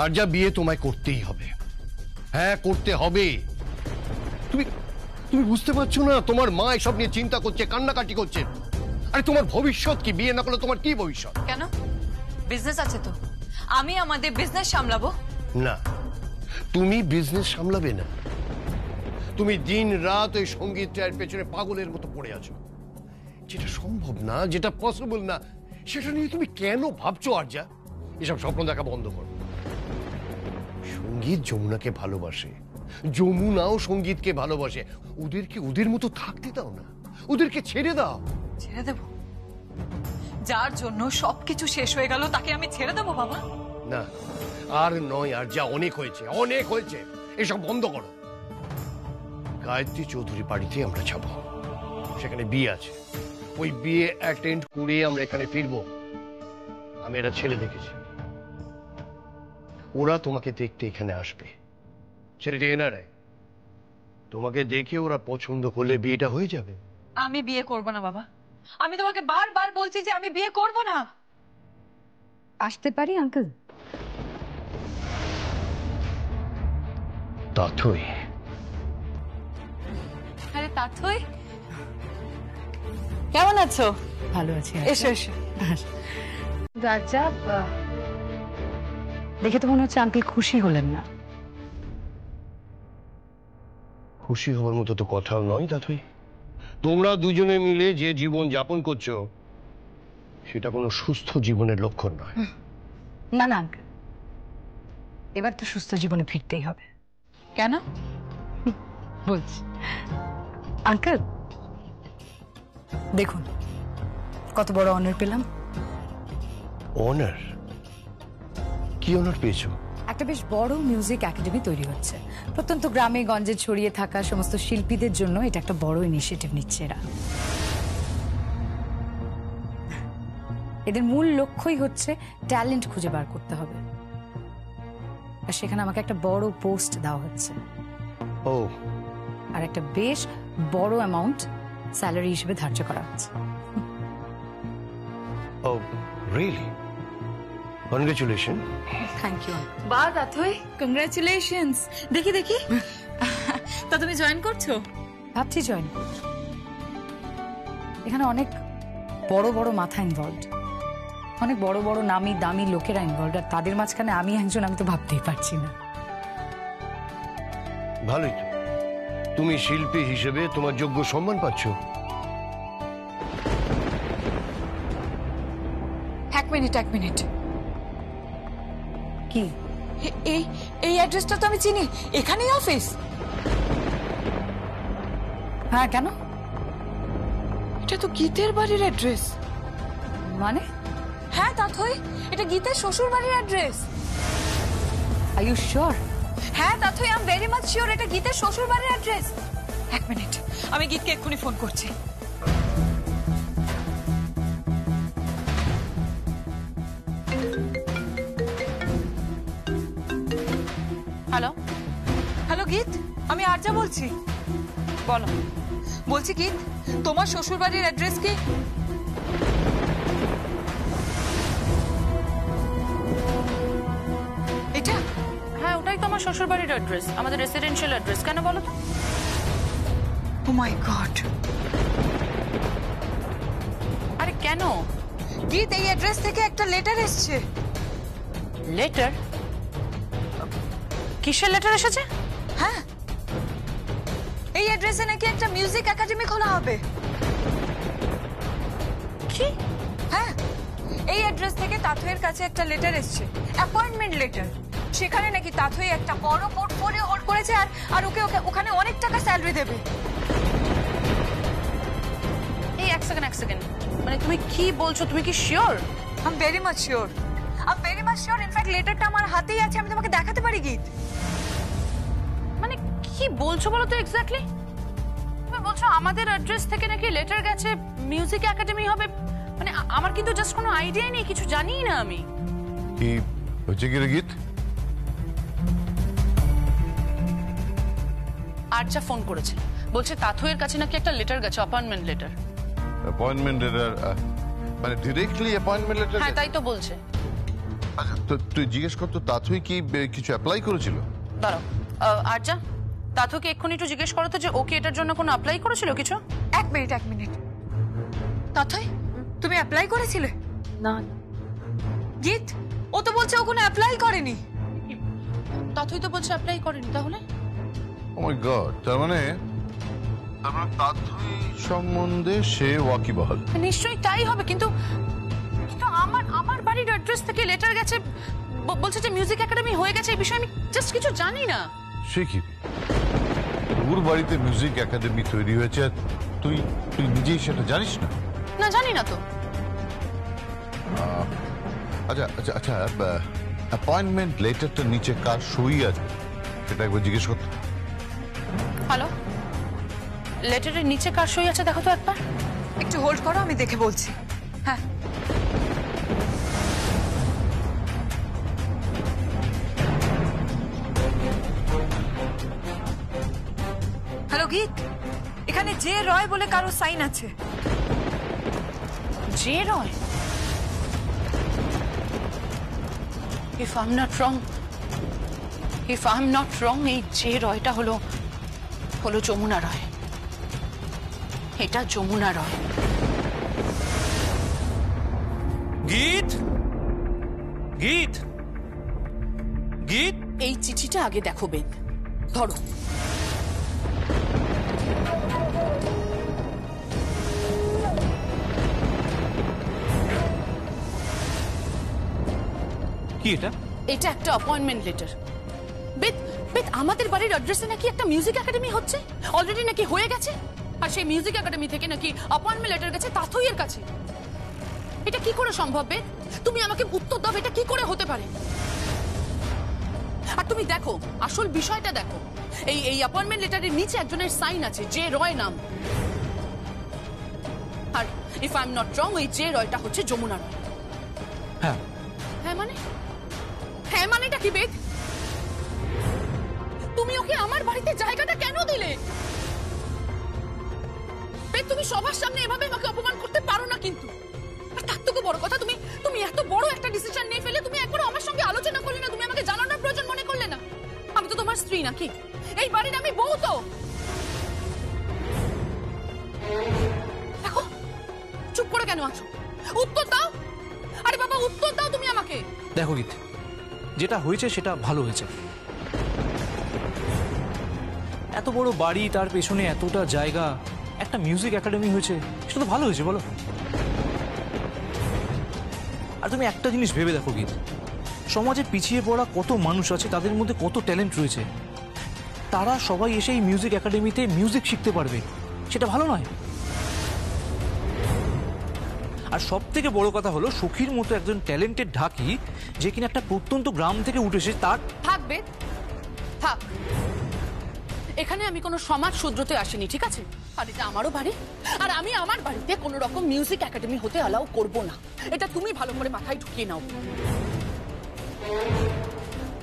আর যা বিয়ে তোমায় করতেই হবে। হ্যাঁ, করতে হবে। তুমি তুমি বুঝতে পারছো না? তোমার মা এসব নিয়ে চিন্তা করছে, কান্নাকাটি করছে। আরে তোমার ভবিষ্যৎ কি? বিয়ে না করলে তোমার কি ভবিষ্যৎ? কেন? বিজনেস আছে তো, আমি আমাদের বিজনেস সামলাবো। না, তুমি বিজনেস সামলাবে না। তুমি দিন রাত ওই সঙ্গীতটার পেছনে পাগলের মতো পড়ে আছো। যেটা সম্ভব না, যেটা পসিবল না, সেটা নিয়ে তুমি কেন ভাবছো? আর যা এসব স্বপ্ন দেখা বন্ধ করো। সঙ্গীত যমুনাকে ভালোবাসে, যমুনাও সঙ্গীতকে ভালোবাসে। ওদেরকে ওদের মতো থাকতে দাও না, ওদেরকে ছেড়ে দাও। ছেড়ে দেব? যার জন্য সবকিছু শেষ হয়ে গেল তাকে আমি ছেড়ে দেবো বাবা? না, আর নয়। আর যা অনেক হয়েছে, অনেক হয়েছে। এসব বন্ধ করো। গায়ত্রী চৌধুরী বাড়িতে আমরা যাবো, সেখানে বিয়ে আছে। ওই বিয়ে অ্যাটেন্ড করে আমরা এখানে ফিরবো। আমি একটা ছেলে দেখেছি, ওরা তোমাকে দেখতে এখানে আসবে। ছেলেটি এনারাই তোমাকে দেখে ওরা পছন্দ করলে বিয়েটা হয়ে যাবে। আমি বিয়ে করব না বাবা, আমি তোমাকে বারবার বলছি যে আমি বিয়ে করব না। আসতে পারি আঙ্কেল? তাথই। আরে তাথই, কেমন আছো? ভালো আছি। এসো এসো। রাজা, দেখে তো মনে হচ্ছে আঙ্কেল খুশি হলেন না। খুশি হওয়ার মতো তো কথাও নয় তাথই। তোমরা দুজনে মিলে যে জীবন যাপন করছো, সেটা কোনো সুস্থ জীবনের লক্ষণ নয়। না না আঙ্কেল, এবার তো সুস্থ জীবনে ফিরতেই হবে। কেন? বলছি আঙ্কেল, দেখুন কত বড় অনার পেলাম। অনার? কি অনার পেয়েছো? একটা বেশ বড় মিউজিক একাডেমি তৈরি হচ্ছে। প্রত্যন্ত গ্রামে গঞ্জে ছড়িয়ে থাকা সমস্ত শিল্পীদের জন্য এটা একটা বড় ইনিশিয়েটিভ নিচ্ছে এরা। এদের মূল লক্ষ্যই হচ্ছে ট্যালেন্ট খুঁজে বার করতে হবে, আর সেখানে আমাকে একটা বড় পোস্ট দেওয়া হচ্ছে। ও, আর একটা বেশ বড় অ্যামাউন্ট স্যালারি হিসেবে ধার্য করা হচ্ছে। Oh really? Congratulation. Thank you. বাহ তাথই, কংগ্রাচুলেশনস। দেখি দেখি, তা তুমি জয়েন করছো? ভাবছি জয়েন। এখানে অনেক বড় বড় মাথা ইনভলভড, অনেক বড় বড় নামি দামি লোকেরা ইনভলভড, আর তাদের মাঝখানে আমি একজন, আমি তো ভাবতেই পারছি না। ভালোই তো, তুমি শিল্পী হিসেবে তোমার যোগ্য সম্মান পাচ্ছ। এক মিনিট। কি? এই অ্যাড্রেসটা তো আমি চিনি, এখানেই অফিস। হ্যাঁ, কেন? এটা তো গীতের বাড়ির অ্যাড্রেস। মানে? হ্যাঁ তাথই, এটা গীতের শ্বশুর বাড়ির অ্যাড্রেস। R you sure? হ্যাঁ Tathoi, I am very much sure এটা গীতের শ্বশুর বাড়ির অ্যাড্রেস। এক মিনিট, আমি গীতকে এক্ষুনি ফোন করছি। হ্যালো গীত, আমি আরজা বলছি। বলো। বলছি গীত, তোমার শ্বশুর বাড়ির অ্যাড্রেস কি? এটা? হ্যাঁ, ওটাই তো আমার শ্বশুর বাড়ির অ্যাড্রেস, আমাদের রেসিডেন্সিয়াল অ্যাড্রেস। কেন বলো তো? ও মাই গড! আরে কেন? গীত, এই অ্যাড্রেস থেকে একটা লেটার এসেছে। লেটার? কিসের লেটার এসেছে? হ্যাঁ, এই অ্যাড্রেসে নাকি একটা মিউজিক একাডেমি খোলা হবে। কি? হ্যাঁ, এই অ্যাড্রেস থেকে তাথইয়ের কাছে একটা লেটার এসেছে, অ্যাপয়েন্টমেন্ট লেটার। সেখানে নাকি তাথই একটা বড় পোর্টফোলিও হোল্ড করেছে, আর ওকে ওখানে অনেক টাকা স্যালারি দেবে। এই এক সেকেন্ড, মানে তুমি কি বলছো? তুমি কি sure? I am very much sure. In fact লেটারটা আমার হাতেই আছে, আমি তোমাকে দেখাতে পারি গীত। মানে কি বলছো বলো তো এক্স্যাক্টলি? তুমি বলছো আমাদের অ্যাড্রেস থেকে নাকি লেটার গেছে মিউজিক একাডেমি হবে? মানে আমার কিন্তু জাস্ট কোনো আইডিয়াই নেই, কিছু জানিই না আমি। কি হচ্ছে কি রে গীত? আরজা ফোন করেছে, বলছে তাথইয়ের কাছে নাকি একটা লেটার গেছে, অ্যাপয়েন্টমেন্ট লেটার। Appointment letter? মানে ডিরেক্টলি অ্যাপয়েন্টমেন্ট লেটার? হ্যাঁ, তাই তো বলছে। আচ্ছা তুই জিজ্ঞেস করতো তাথুই কি কিছু অ্যাপ্লাই করেছিল? দাঁড়াও, আরজা, তাথুকে এক্ষুনি একটু জিজ্ঞেস করো তো যে ও কি এটার জন্য কোনো অ্যাপ্লাই করেছিল কিছু? এক মিনিট তাথই তুমি অ্যাপ্লাই করেছিলে? না, গীত, ও তো বলছে ও কোনো অ্যাপ্লাই করেনি। তাথুই তো বলছে অ্যাপ্লাই করেনি, তাহলে? ও মাই গড, তার মানে তাথুই সম্বন্ধে সে ওয়াকিবহাল। নিশ্চয়ই তাই হবে, কিন্তু কিন্তু আমার বাড়ির অ্যাড্রেস থেকে লেটার গেছে, বলছে যে মিউজিক একাডেমি হয়ে গেছে। এই বিষয়ে আমি জাস্ট কিছু জানি না। সে কি, ওর বাড়িতে মিউজিক একাডেমি তৈরি হয়েছে আর তুই তুই নিজেই সেটা জানিস না? না, জানি না তো। আচ্ছা আচ্ছা আচ্ছা, অ্যাপয়েন্টমেন্ট লেটারটার নিচে কার সই আছে সেটা একবার জিজ্ঞেস করতে। হ্যালো, লেটারের নিচে কার সই আছে দেখো তো একবার। একটু হোল্ড করো, আমি দেখে বলছি। হ্যাঁ, হ্যালো গীত, এখানে জে রয় বলে কারো সাইন আছে। J Roy? If I'm not wrong, এই যে রয়টা হলো যমুনা রয়। এটা যমুনা রয়। গীত, গীত, গীত, এই চিঠিটা আগে দেখো বেদ, ধরো। কি এটা? এটা একটা অ্যাপয়েন্টমেন্ট লেটার। বেদ, আমাদের বাড়ির অ্যাড্রেসে নাকি একটা মিউজিক একাডেমি হচ্ছে, অলরেডি নাকি হয়ে গেছে। আর সেই মিউজিক একাডেমি থেকে নাকি অ্যাপয়েন্টমেন্ট লেটার গেছে তাথইয়ের কাছে। এটা কি করে সম্ভব বেদ? তুমি আমাকে উত্তর দাও, এটা কি করে হতে পারে? আর তুমি দেখো, আসল বিষয়টা দেখো, এই অ্যাপয়েন্টমেন্ট লেটারের নিচে একজনের সাইন আছে, জে রয় নাম। আর if I am not wrong, ওই জে রয়টা হচ্ছে যমুনা রয়। হ্যাঁ। হ্যাঁ মানে? হ্যাঁ মানেটা কি বেদ? তুমি ওকে আমার বাড়িতে জায়গাটা কেন দিলে? বেদ, তুমি সবার সামনে এভাবে আমাকে অপমান করতে পারো না কিন্তু। আর তার থেকে বড় কথা, তুমি এত বড় একটা ডিসিশন নিয়ে ফেলে তুমি একবার আমার সঙ্গে আলোচনা করলে না, তুমি আমাকে জানানোর প্রয়োজন মনে করলে না। আমি তো তোমার স্ত্রী নাকি? এই বাড়ির আমি বউ তো। দেখো, চুপ করে কেন আছো? উত্তর দাও। আরে বাবা, উত্তর দাও তুমি আমাকে। দেখো গীত, যেটা হয়েছে সেটা ভালো হয়েছে। এত বড় বাড়ি, তার পেছনে এতটা জায়গা, একটা মিউজিক একাডেমি হয়েছে, সেটা তো ভালো হয়েছে বলো। আর তুমি একটা জিনিস ভেবে দেখো গীত, সমাজে পিছিয়ে পড়া কত মানুষ আছে, তাদের মধ্যে কত ট্যালেন্ট রয়েছে, তারা সবাই এসে এই মিউজিক একাডেমিতে মিউজিক শিখতে পারবে, সেটা ভালো নয়? আর সব থেকে বড় কথা হলো, সখীর মতো একজন ট্যালেন্টেড ঢাকি, যে কিনা একটা প্রত্যন্ত গ্রাম থেকে উঠে এসে তার। থাকবে, থাক। এখানে আমি কোনো সমাজ শুধরতে আসিনি, ঠিক আছে? আর এটা আমারও বাড়ি, আর আমি আমার বাড়িতে কোনো রকম মিউজিক একাডেমি হতে অ্যালাউ করব না। এটা তুমি ভালো করে মাথায় ঢুকিয়ে নাও।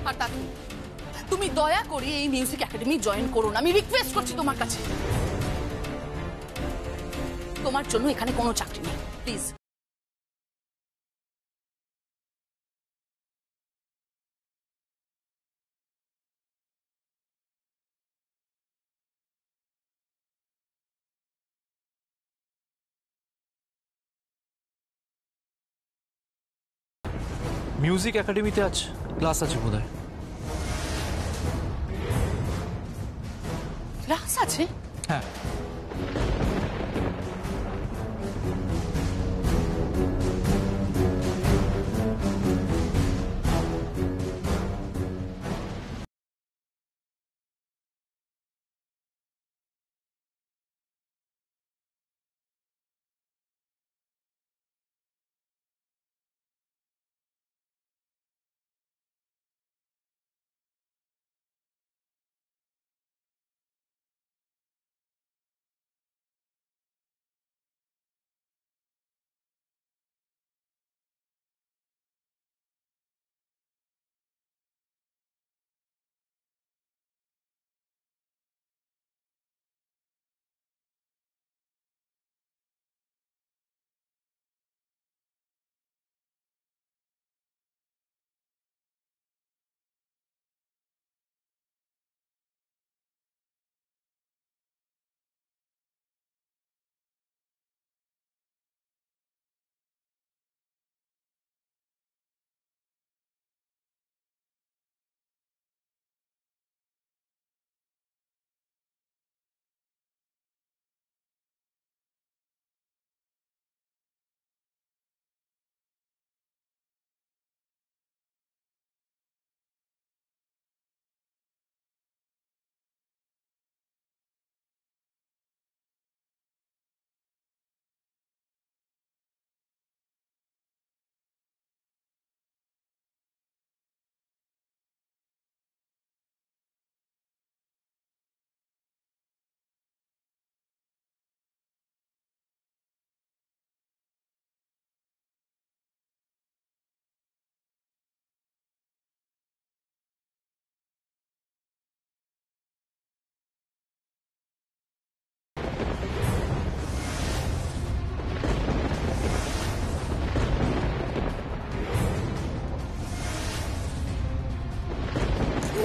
আর তা তুমি দয়া করে এই মিউজিক একাডেমি জয়েন করো না, আমি রিকোয়েস্ট করছি তোমার কাছে। তোমার জন্য এখানে কোনো চাকরি নেই, প্লিজ। মিউজিক একাডেমিতে আজ ক্লাস আছে বোধহয়। ক্লাস আছে? হ্যাঁ।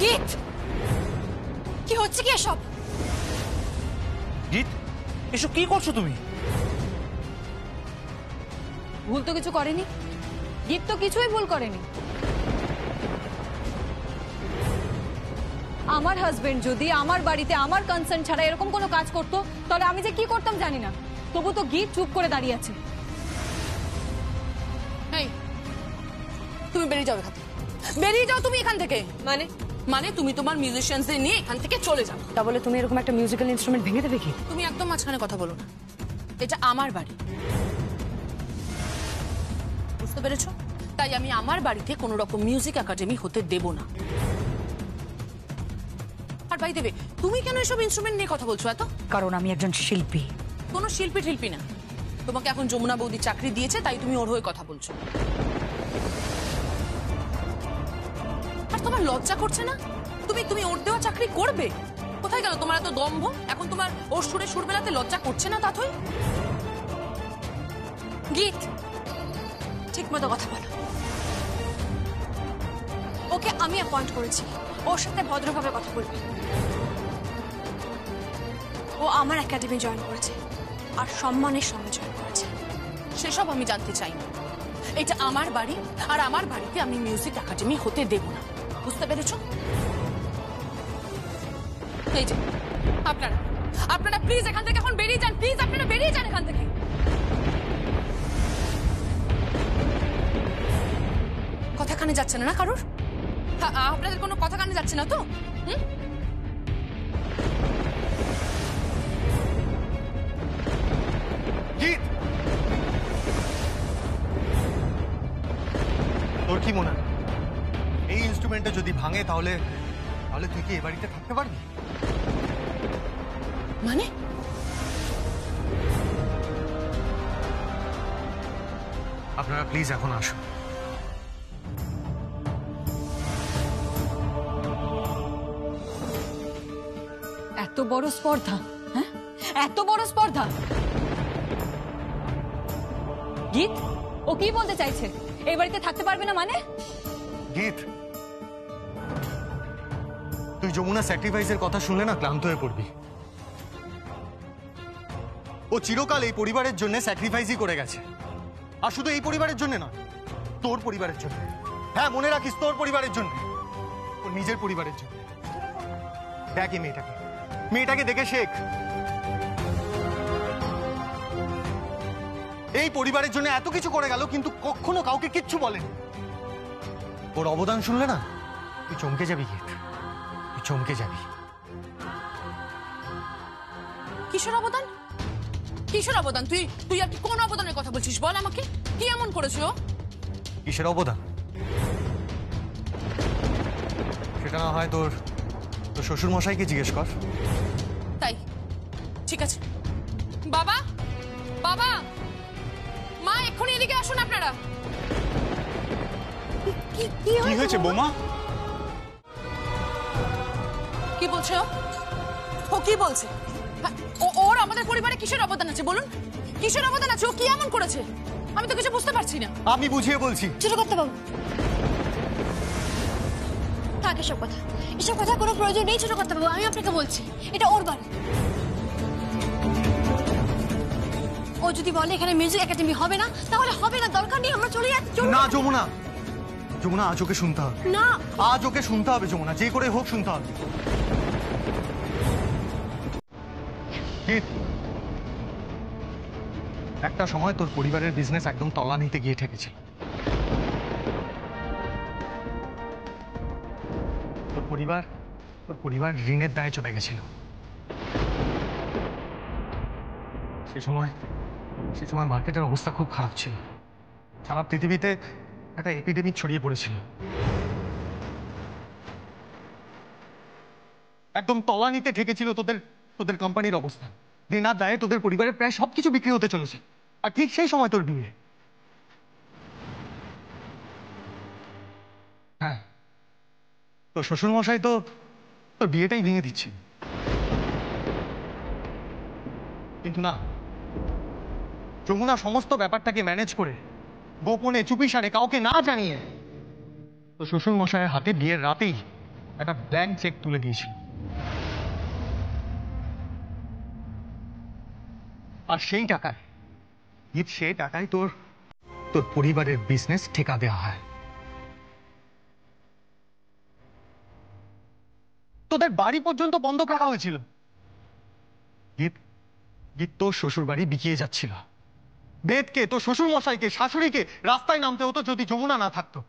গীত, কি হচ্ছে কি এসব? জিৎ, এসব কি করছো তুমি? ভুল তো কিছু করেনি, গীত তো কিছুই ভুল করেনি। আমার হাজবেন্ড যদি আমার বাড়িতে আমার কনসার্ন ছাড়া এরকম কোনো কাজ করতো তাহলে আমি যে কি করতাম জানি না, তবু তো গীত চুপ করে দাঁড়িয়ে আছে। এই, তুমি বেরিয়ে যাও এখান থেকে, বেরিয়ে যাও তুমি এখান থেকে। মানে মানে তুমি তোমার মিউজিশিয়ানদের নিয়ে এখান থেকে চলে যাও। তা বলে তুমি এরকম একটা মিউজিক্যাল ইনস্ট্রুমেন্ট ভেঙে দেবে কি? তুমি একদম মাঝখানে কথা বলো না, এটা আমার বাড়ি, বুঝতে পেরেছো? তাই আমি আমার বাড়িতে কোনো রকম মিউজিক একাডেমি হতে দেব না। আর বাই দেবে, তুমি কেন এসব ইনস্ট্রুমেন্ট নিয়ে কথা বলছো এত? কারণ আমি একজন শিল্পী। কোনো শিল্পী টিল্পি না, তোমাকে এখন যমুনা বৌদি চাকরি দিয়েছে তাই তুমি ওর হয়ে কথা বলছো। আর তোমার লজ্জা করছে না? তুমি তুমি ওর দেওয়া চাকরি করবে? কোথায় গেল তোমার এত দম্ভ? এখন তোমার ওর সুরে সুর বেলাতে লজ্জা করছে না তাথই? গীত, ঠিক মতো কথা বলো। ওকে আমি অ্যাপয়েন্ট করেছি, ওর সাথে ভদ্রভাবে কথা বলবে। ও আমার একাডেমি জয়েন করেছে আর সম্মানের সঙ্গে জয়েন করেছে। সেসব আমি জানতে চাই না। এটা আমার বাড়ি, আর আমার বাড়িতে আমি মিউজিক একাডেমি হতে দেব না, বুঝতে পেরেছো? এই যে আপনারা আপনারা প্লিজ এখান থেকে এখন বেরিয়ে যান, প্লিজ আপনারা বেরিয়ে যান এখান থেকে। কথা কানে যাচ্ছে না কারোর? আপনাদের কোনো কথা কানে যাচ্ছে না তো? জিৎ, তোর কি মনে হয় এই ইনস্ট্রুমেন্টটা যদি ভাঙে তাহলে তাহলে তুই কি এ বাড়িতে থাকতে পারবি? মানে আপনারা প্লিজ এখন আসুন। এত বড় স্পর্ধা, হ্যাঁ এত বড় স্পর্ধা। গীত, ও কি বলতে চাইছে? এই বাড়িতে থাকতে পারবে না মানে? গীত, তুই যমুনা স্যাক্রিফাইসের কথা শুনলে না ক্লান্ত হয়ে পড়বি। ও চিরকাল এই পরিবারের জন্য স্যাক্রিফাইসই করে গেছে, আর শুধু এই পরিবারের জন্য না, তোর পরিবারের জন্য। হ্যাঁ, মনে রাখিস, তোর পরিবারের জন্য, ওর নিজের পরিবারের জন্য। দেখ এই মেয়েটাকে, মেয়েটাকে দেখে শেখ। এই পরিবারের জন্য এত কিছু করে গেল কিন্তু কখনো কাউকে কিচ্ছু বলেনি। ওর অবদান শুনলে না তুই চমকে যাবি গীত, তুই চমকে যাবি। কিসের অবদান? কিসের অবদান? তুই তুই আর কোন অবদানের কথা বলছিস? বল আমাকে, কি এমন করেছো? কিসের অবদান সেটা না হয় তোর তোর শ্বশুর মশাইকে জিজ্ঞেস কর। তাই ঠিক আছে। বাবা, বাবা, মা, এক্ষুনি এদিকে আসুন আপনারা। কি হয়েছে বৌমা? কি বলছে ও? ও কি বলছে? ওর আমাদের পরিবারে কিসের অবদান আছে বলুন? কিসের অবদান আছে? ও কি এমন করেছে? আমি তো কিছু বুঝতে পারছি না। আমি বুঝিয়ে বলছি। ছোট করতে বাবু, থাক এসব কথা, এসব কথা কোনো প্রয়োজন নেই ছোট করতে বাবু। আমি আপনাকে বলছি, এটা ওর বাড়ি। ও যদি বলে এখানে মিউজিক একাডেমি হবে না তাহলে হবে না, দরকার নেই, আমরা চলে যাচ্ছি। না যমুনা, যমুনা আজ ওকে শুনতে হবে। না, আজ ওকে শুনতে হবে যমুনা, যে করে হোক শুনতে হবে। একটা সময় তোর পরিবারের বিজনেস একদম তলানিতে গিয়ে ঠেকেছিল। তোর পরিবার ঋণের দায়ে চলে গেছিল। সে সময় মার্কেটের অবস্থা খুব খারাপ ছিল। সারা পৃথিবীতে একটা এপিডেমিক ছড়িয়ে পড়েছিল। একদম তলানিতে ঠেকেছিল তোদের কোম্পানির অবস্থা। ঋণের দায়ে তোদের পরিবারের প্রায় সবকিছু বিক্রি হতে চলেছে। আর ঠিক সেই সময় তোর বিয়ে। হ্যাঁ, তোর শ্বশুর মশাই তো তোর বিয়েটাই ভেঙে দিচ্ছে। কিন্তু না, যমুনা সমস্ত ব্যাপারটাকে ম্যানেজ করে গোপনে চুপিসারে কাউকে না জানিয়ে তোর শ্বশুর মশাইয়ের হাতে বিয়ের রাতেই একটা ব্ল্যাঙ্ক চেক তুলে দিয়েছিল, আর সেই টাকায় সেই টাকায় তোর পরিবারের বিজনেস ঠিকা দেওয়া হয়। তোদের বাড়ি পর্যন্ত বন্ধক রাখা হয়েছিল। গীত তোর শ্বশুর বাড়ি বিকিয়ে যাচ্ছিল। বেদকে, তোর শ্বশুর মশাইকে, শাশুড়িকে রাস্তায় নামতে হতো যদি যমুনা না থাকতো।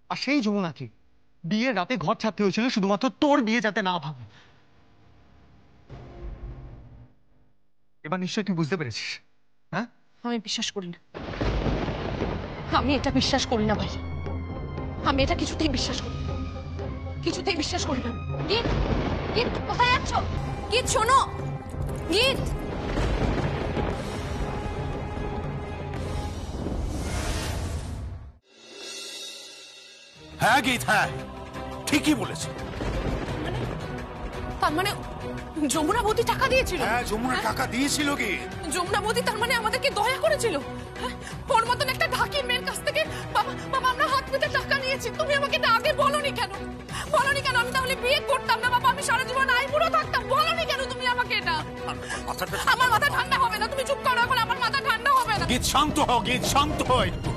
আর সেই যমুনাকে বিয়ের রাতে ঘর ছাড়তে হয়েছিল শুধুমাত্র তোর বিয়ে যাতে না ভাঙে। এবার নিশ্চয়ই তুই বুঝতে পেরেছিস। হ্যাঁ, আমি বিশ্বাস করি না, আমি এটা বিশ্বাস করি না ভাই, আমি এটা কিছুতেই বিশ্বাস করি না, কিছুতেই বিশ্বাস করি না। গীত, গীত কোথায় যাচ্ছ? গীত শোনো, গীত। হ্যাঁ গীত, হ্যাঁ ঠিকই বলেছে। তার মানে যমুনা বৌদি টাকা দিয়েছিল? হ্যাঁ, যমুনা টাকা দিয়েছিল কি? যমুনা বৌদি তার মানে আমাদেরকে দয়া করেছিল? হ্যাঁ, ওর মতন একটা ঢাকি মেয়ের কাছ থেকে বাবা বাবা আমরা হাত পেতে টাকা নিয়েছি। তুমি আমাকে এটা আগে বলনি কেন? বলনি কেন? আমি তাহলে বিয়ে করতাম না বাবা, আমি সারা জীবন আইবুড়ো থাকতাম। বলনি কেন তুমি আমাকে এটা? আমার মাথা ঠান্ডা হবে না, তুমি চুপ করো এখন, আমার মাথা ঠান্ডা হবে না। গীত শান্ত হও, গীত শান্ত হও একটু।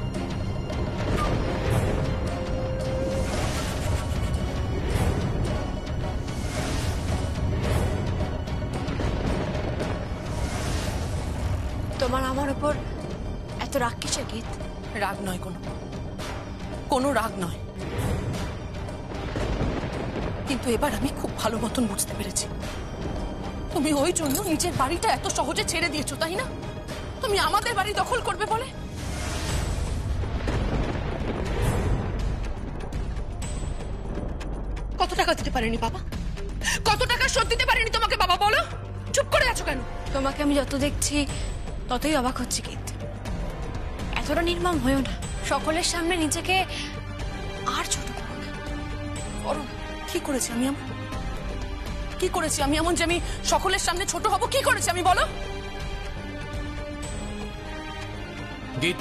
তোমার আমার উপর এত রাগ কিসের গীত? রাগ নয়, কোনো রাগ নয়, কিন্তু এবার আমি খুব ভালো মতন বুঝতে পেরেছি তুমি ওই জন্য নিজের বাড়িটা এত সহজে ছেড়ে দিয়েছো, তাই না? তুমি আমাদের বাড়ি দখল করবে বলে। কত টাকা দিতে পারেনি বাবা? কত টাকা শোধ দিতে পারেনি তোমাকে বাবা? বলো, চুপ করে আছো কেন? তোমাকে আমি যত দেখছি ততই অবাক হচ্ছে গীত। এতটা নির্মম হয়েও না, সকলের সামনে নিজেকে আর ছোট করো না। করো না। কি করেছি আমি এমন? কি করেছি আমি এমন যে আমি সকলের সামনে ছোট হব? কি করেছি আমি, বলো? গীত,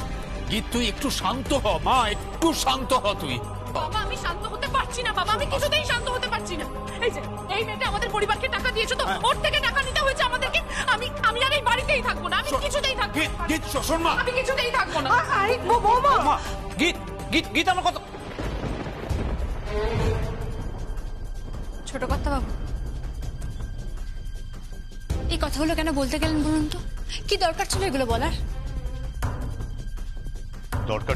গীত তুই একটু শান্ত হ মা, একটু শান্ত হ তুই। বাবা আমি শান্ত হতে পারছি না বাবা, আমি কিছুতেই শান্ত হতে পারছি না। এই যে এই মেয়েটা আমাদের পরিবারকে টাকা দিয়েছো তো, ওর থেকে টাকা নিতে হয়েছে আমাদেরকে। আমি আর এই বাড়িতেই থাকবো না, আমি কিছুতেই থাকবো না। গীত, গীত শোন মা, আমি কিছুতেই থাকবো না। মা, গীত গীত গীত আমার কথা। ছোট কর্তা বাবু, এই কথাগুলো কেন বলতে গেলেন বলুন তো? কি দরকার ছিল এগুলো বলার? দরকার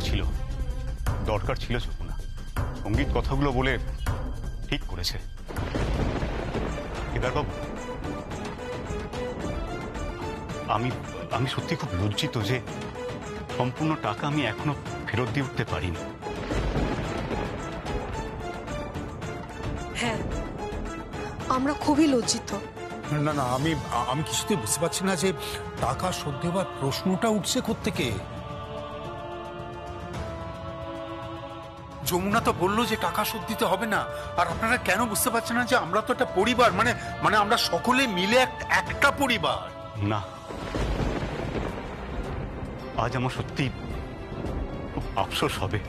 ছিল যমুনা। সঙ্গীত কথাগুলো বলে ঠিক করেছে। এবার বাবু, আমি সত্যি খুব লজ্জিত যে সম্পূর্ণ টাকা আমি এখনো ফেরত দিয়ে উঠতে পারিনি। হ্যাঁ, আমরা খুবই লজ্জিত। না না, আমি কিছুতেই বুঝতে পারছি না যে টাকা শোধ দেওয়ার প্রশ্নটা উঠছে কোত্থেকে। যমুনা তো বললো যে টাকা শোধ দিতে হবে না, আর আপনারা কেন বুঝতে পারছেন না যে আমরা তো একটা পরিবার, মানে আমরা সকলে মিলে একটা পরিবার। না, আজ আমার সত্যি খুব আফসোস হবে।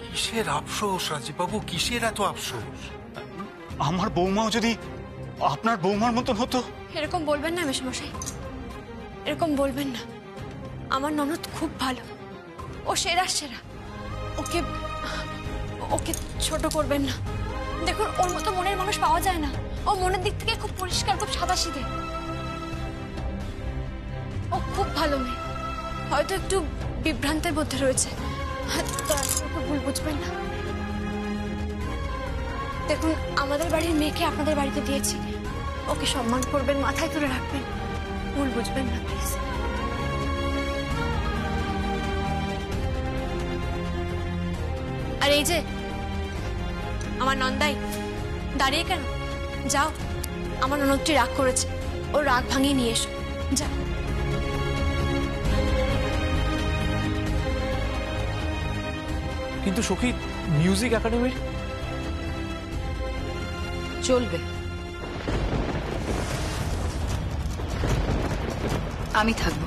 কিসের আফসোস রাজীববাবু, কিসের এত আফসোস? আমার বৌমাও যদি আপনার বৌমার মতন হতো। এরকম বলবেন না মেশমশাই, এরকম বলবেন না। আমার ননদ খুব ভালো, ও সেরা সেরা। ওকে ওকে ছোট করবেন না। দেখুন, ওর মতো মনের মানুষ পাওয়া যায় না। ও মনের দিক থেকে খুব পরিষ্কার, খুব সাদাসিধে। ও খুব ভালো মেয়ে, হয়তো একটু বিভ্রান্তের মধ্যে রয়েছে, ওকে ভুল বুঝবেন না। দেখুন, আমাদের বাড়ির মেয়েকে আপনাদের বাড়িতে দিয়েছি, ওকে সম্মান করবেন, মাথায় তুলে রাখবেন, ভুল বুঝবেন না প্লিজ। আর এই যে আমার নন্দাই, দাঁড়িয়ে কেন? যাও, আমার ননদটি রাগ করেছে, ওর রাগ ভাঙিয়ে নিয়ে এসো, যাও। কিন্তু সখী, মিউজিক একাডেমির চলবে। আমি থাকবো।